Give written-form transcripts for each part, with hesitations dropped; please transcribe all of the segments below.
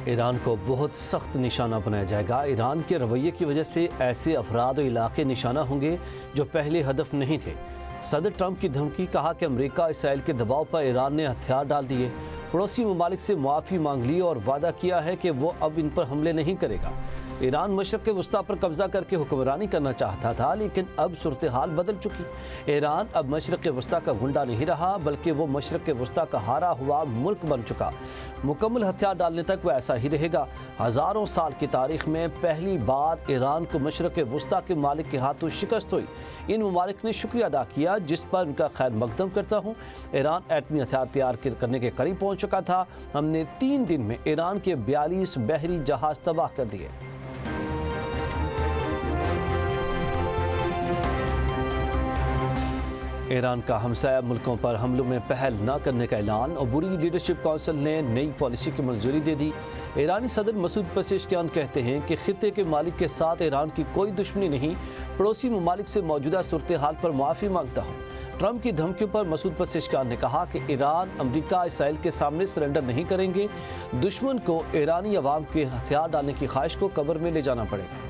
ایران کو بہت سخت نشانہ بنایا جائے گا۔ ایران کے رویے کی وجہ سے ایسے افراد و علاقے نشانہ ہوں گے جو پہلے ہدف نہیں تھے۔ صدر ٹرمپ کی دھمکی، کہا کہ امریکہ اسرائیل کے دباؤ پر ایران نے ہتھیار ڈال دیے، پڑوسی ممالک سے معافی مانگ لی اور وعدہ کیا ہے کہ وہ اب ان پر حملے نہیں کرے گا۔ ایران مشرق وسطیٰ پر قبضہ کر کے حکمرانی کرنا چاہتا تھا، لیکن اب صورتحال بدل چکی۔ ایران اب مشرق وسطیٰ کا گنڈا نہیں رہا، بلکہ وہ مشرق وسطیٰ کا ہارا ہوا ملک بن چکا۔ مکمل ہتھیار ڈالنے تک وہ ایسا ہی رہے گا۔ ہزاروں سال کی تاریخ میں پہلی بار ایران کو مشرق وسطیٰ کے ممالک کے ہاتھوں شکست ہوئی۔ ان ممالک نے شکریہ ادا کیا، جس پر ان کا خیر مقدم کرتا ہوں۔ ایران ایٹمی ہتھیار تیار کرنے کے قریب پہنچ چکا تھا۔ ہم نے 3 دن میں ایران کے 42 بحری جہاز تباہ کر دیے۔ ایران کا ہمسایہ ملکوں پر حملوں میں پہل نہ کرنے کا اعلان۔ عبوری لیڈرشپ کونسل نے نئی پالیسی کی منظوری دے دی۔ ایرانی صدر مسعود پزشکیان کہتے ہیں کہ خطے کے ممالک کے ساتھ ایران کی کوئی دشمنی نہیں، پڑوسی ممالک سے موجودہ صورتحال پر معافی مانگتا ہوں۔ ٹرمپ کی دھمکیوں پر مسعود پزشکیان نے کہا کہ ایران امریکہ اسرائیل کے سامنے سرنڈر نہیں کریں گے۔ دشمن کو ایرانی عوام کے ہتھیار ڈالنے کی خواہش کو قبر میں لے جانا پڑے گا۔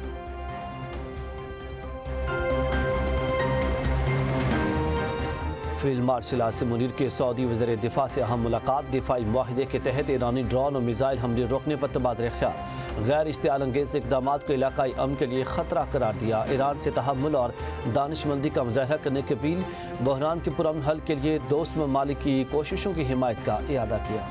فیلڈ مارشل عاصم منیر کے سعودی وزیر دفاع سے اہم ملاقات۔ دفاعی معاہدے کے تحت ایرانی ڈرون اور میزائل حملے روکنے پر تبادلہ خیال۔ غیر اشتعال انگیز اقدامات کو علاقائی امن کے لیے خطرہ قرار دیا۔ ایران سے تحمل اور دانش مندی کا مظاہرہ کرنے کی اپیل۔ بحران کے پرامن حل کے لیے دوست ممالک کی کوششوں کی حمایت کا اعادہ کیا۔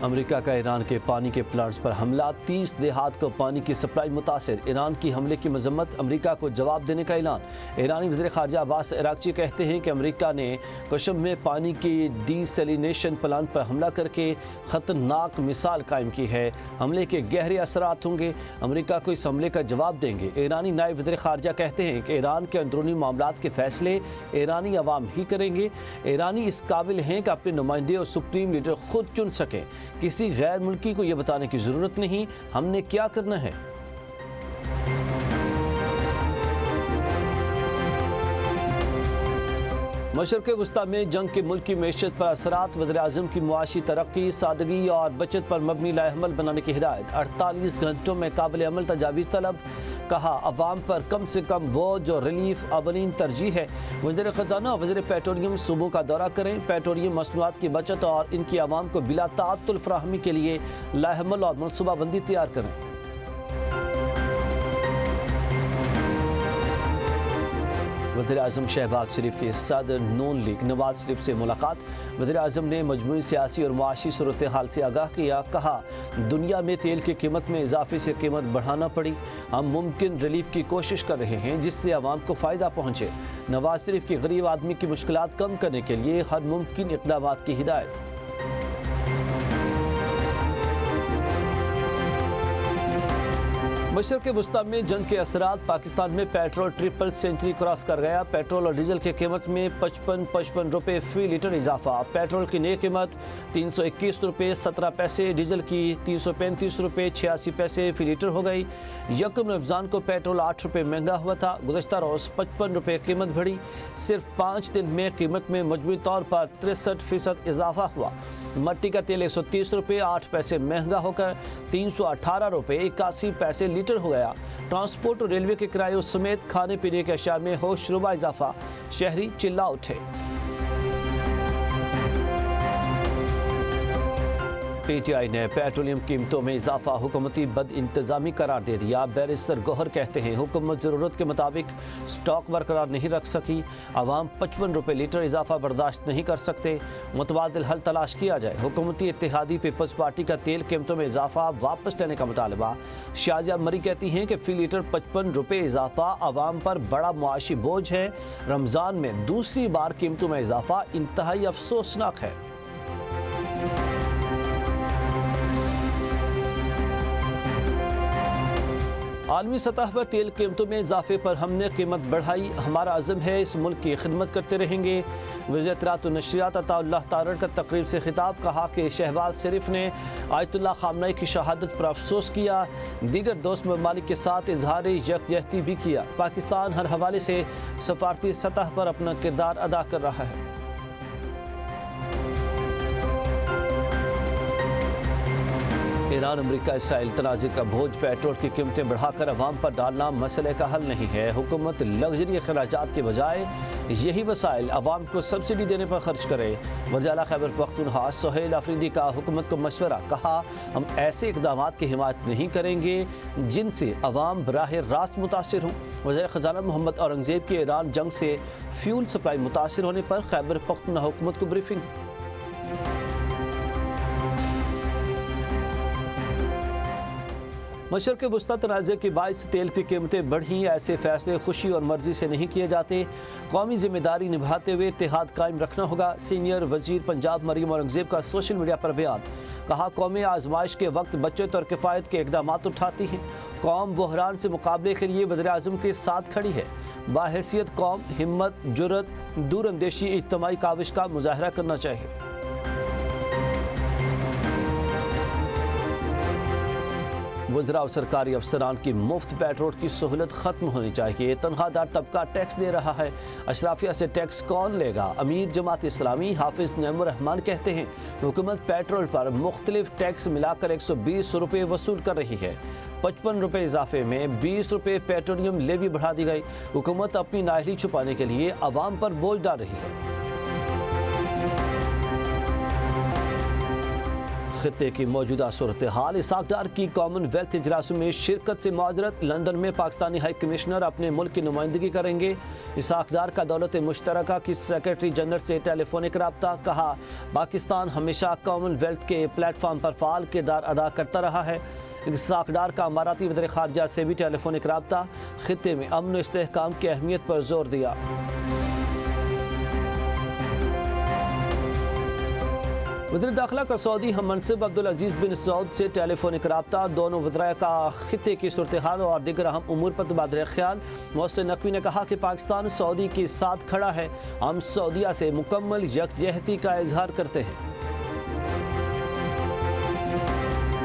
امریکہ کا ایران کے پانی کے پلانٹس پر حملہ، 30 دیہات کو پانی کی سپلائی متاثر۔ ایران کی حملے کی مذمت، امریکہ کو جواب دینے کا اعلان۔ ایرانی وزیر خارجہ عباس عراقچی کہتے ہیں کہ امریکہ نے قشم میں پانی کی ڈی سیلینیشن پلانٹ پر حملہ کر کے خطرناک مثال قائم کی ہے۔ حملے کے گہرے اثرات ہوں گے، امریکہ کو اس حملے کا جواب دیں گے۔ ایرانی نائب وزیر خارجہ کہتے ہیں کہ ایران کے اندرونی معاملات کے فیصلے ایرانی عوام ہی کریں گے۔ ایرانی اس قابل ہیں کہ اپنے نمائندے اور سپریم لیڈر خود چن سکیں، کسی غیر ملکی کو یہ بتانے کی ضرورت نہیں ہم نے کیا کرنا ہے۔ مشرق وسطیٰ میں جنگ کے ملکی معیشت پر اثرات، وزیر اعظم کی معاشی ترقی، سادگی اور بچت پر مبنی لائحہ عمل بنانے کی ہدایت۔ 48 گھنٹوں میں قابل عمل تجاویز طلب، کہا عوام پر کم سے کم بوجھ اور ریلیف اولین ترجیح ہے۔ وزیر خزانہ اور وزیر پیٹرولیم صوبوں کا دورہ کریں، پیٹرولیم مصنوعات کی بچت اور ان کی عوام کو بلا تعطل فراہمی کے لیے لائحہ عمل اور منصوبہ بندی تیار کریں۔ وزیر اعظم شہباز شریف کے صدر نون لیگ نواز شریف سے ملاقات۔ وزیر اعظم نے مجموعی سیاسی اور معاشی صورتحال سے آگاہ کیا، کہا دنیا میں تیل کی قیمت میں اضافے سے قیمت بڑھانا پڑی، ہم ممکن ریلیف کی کوشش کر رہے ہیں جس سے عوام کو فائدہ پہنچے۔ نواز شریف کی غریب آدمی کی مشکلات کم کرنے کے لیے ہر ممکن اقدامات کی ہدایت۔ مشرق وسطیٰ میں جنگ کے اثرات، پاکستان میں پیٹرول ٹرپل سینچری کراس کر گیا۔ پیٹرول اور ڈیزل کی قیمت میں 55 روپے فی لیٹر اضافہ۔ پیٹرول کی نئی قیمت 321 روپے 17 پیسے، ڈیزل کی 335 روپے 86 پیسے فی لیٹر ہو گئی۔ یکم رمضان کو پیٹرول 8 روپے مہنگا ہوا تھا، گزشتہ روز 55 روپے قیمت بڑھی۔ صرف 5 دن میں قیمت میں مجموعی طور پر 63% اضافہ ہوا۔ مٹی کا تیل 130 روپے 8 پیسے مہنگا ہو کر 318 روپے 81 پیسے لیٹر ہو گیا۔ ٹرانسپورٹ اور ریلوے کے کرایوں سمیت کھانے پینے کے اشیاء میں ہوش ربا اضافہ، شہری چلا اٹھے۔ پی ٹی آئی نے پیٹرولیم قیمتوں میں اضافہ حکومتی بد انتظامی قرار دے دیا۔ بیرسٹر گوہر کہتے ہیں حکومت ضرورت کے مطابق سٹاک برقرار نہیں رکھ سکی، عوام 55 روپے لیٹر اضافہ برداشت نہیں کر سکتے، متبادل حل تلاش کیا جائے۔ حکومتی اتحادی پیپلز پارٹی کا تیل قیمتوں میں اضافہ واپس لینے کا مطالبہ۔ شازیہ مری کہتی ہیں کہ فی لیٹر 55 روپے اضافہ عوام پر بڑا معاشی بوجھ ہے۔ رمضان میں دوسری بار قیمتوں میں اضافہ انتہائی افسوسناک ہے۔ عالمی سطح پر تیل قیمتوں میں اضافے پر ہم نے قیمت بڑھائی، ہمارا عزم ہے اس ملک کی خدمت کرتے رہیں گے۔ وزیر اطلاعات و نشریات عطا اللہ تارڑ کا تقریب سے خطاب، کہا کہ شہباز شریف نے آیت اللہ خامنہ ای کی شہادت پر افسوس کیا، دیگر دوست ممالک کے ساتھ اظہار یکجہتی بھی کیا۔ پاکستان ہر حوالے سے سفارتی سطح پر اپنا کردار ادا کر رہا ہے۔ ایران امریکہ اسرائیل تنازع کا بوجھ پیٹرول کی قیمتیں بڑھا کر عوام پر ڈالنا مسئلے کا حل نہیں ہے۔ حکومت لگژری اخراجات کے بجائے یہی وسائل عوام کو سبسڈی دینے پر خرچ کرے۔ وزیر خیبر پختونخوا سہیل آفریدی کا حکومت کو مشورہ، کہا ہم ایسے اقدامات کی حمایت نہیں کریں گے جن سے عوام براہ راست متاثر ہوں۔ وزیر خزانہ محمد اورنگزیب کی ایران جنگ سے فیول سپلائی متاثر ہونے پر خیبر پختونخوا حکومت کو بریفنگ۔ مشرق وسطی تنازع کے باعث تیل کی قیمتیں بڑھیں، ایسے فیصلے خوشی اور مرضی سے نہیں کیے جاتے، قومی ذمہ داری نبھاتے ہوئے اتحاد قائم رکھنا ہوگا۔ سینئر وزیر پنجاب مریم اورنگزیب کا سوشل میڈیا پر بیان، کہا قومی آزمائش کے وقت بچت اور کفایت کے اقدامات اٹھاتی ہیں، قوم بحران سے مقابلے کے لیے وزیر اعظم کے ساتھ کھڑی ہے، باحیثیت قوم ہمت، جرأت، دور اندیشی، اجتماعی کاوش کا مظاہرہ کرنا چاہیے۔ وزراء اور سرکاری افسران کی مفت پیٹرول کی سہولت ختم ہونی چاہیے، تنخواہ دار طبقہ ٹیکس دے رہا ہے، اشرافیہ سے ٹیکس کون لے گا؟ امیر جماعت اسلامی حافظ نعیم الرحمان کہتے ہیں حکومت پیٹرول پر مختلف ٹیکس ملا کر 120 روپے وصول کر رہی ہے، 55 روپے اضافے میں 20 روپے پیٹرولیم لیوی بڑھا دی گئی، حکومت اپنی نااہلی چھپانے کے لیے عوام پر بوجھ ڈال رہی ہے۔ خطے کی موجودہ صورتحال، اسحاق ڈار کی کامن ویلتھ اجلاسوں میں شرکت سے معذرت، لندن میں پاکستانی ہائی کمشنر اپنے ملک کی نمائندگی کریں گے۔ اسحاق ڈار کا دولت مشترکہ کی سیکرٹری جنرل سے ٹیلی فونک رابطہ، کہا پاکستان ہمیشہ کامن ویلتھ کے پلیٹ فارم پر فعال کردار ادا کرتا رہا ہے۔ اسحاق ڈار کا اماراتی وزیر خارجہ سے بھی ٹیلی فونک رابطہ، خطے میں امن و استحکام کی اہمیت پر زور دیا۔ وزیر داخلہ کا سعودی ہم منصب عبدالعزیز بن سعود سے ٹیلی فونک رابطہ، دونوں وزراء کا خطے کی صورتحال اور دیگر اہم امور پر تبادلہ خیال۔ محسن نقوی نے کہا کہ پاکستان سعودی کے ساتھ کھڑا ہے، ہم سعودیہ سے مکمل یکجہتی کا اظہار کرتے ہیں۔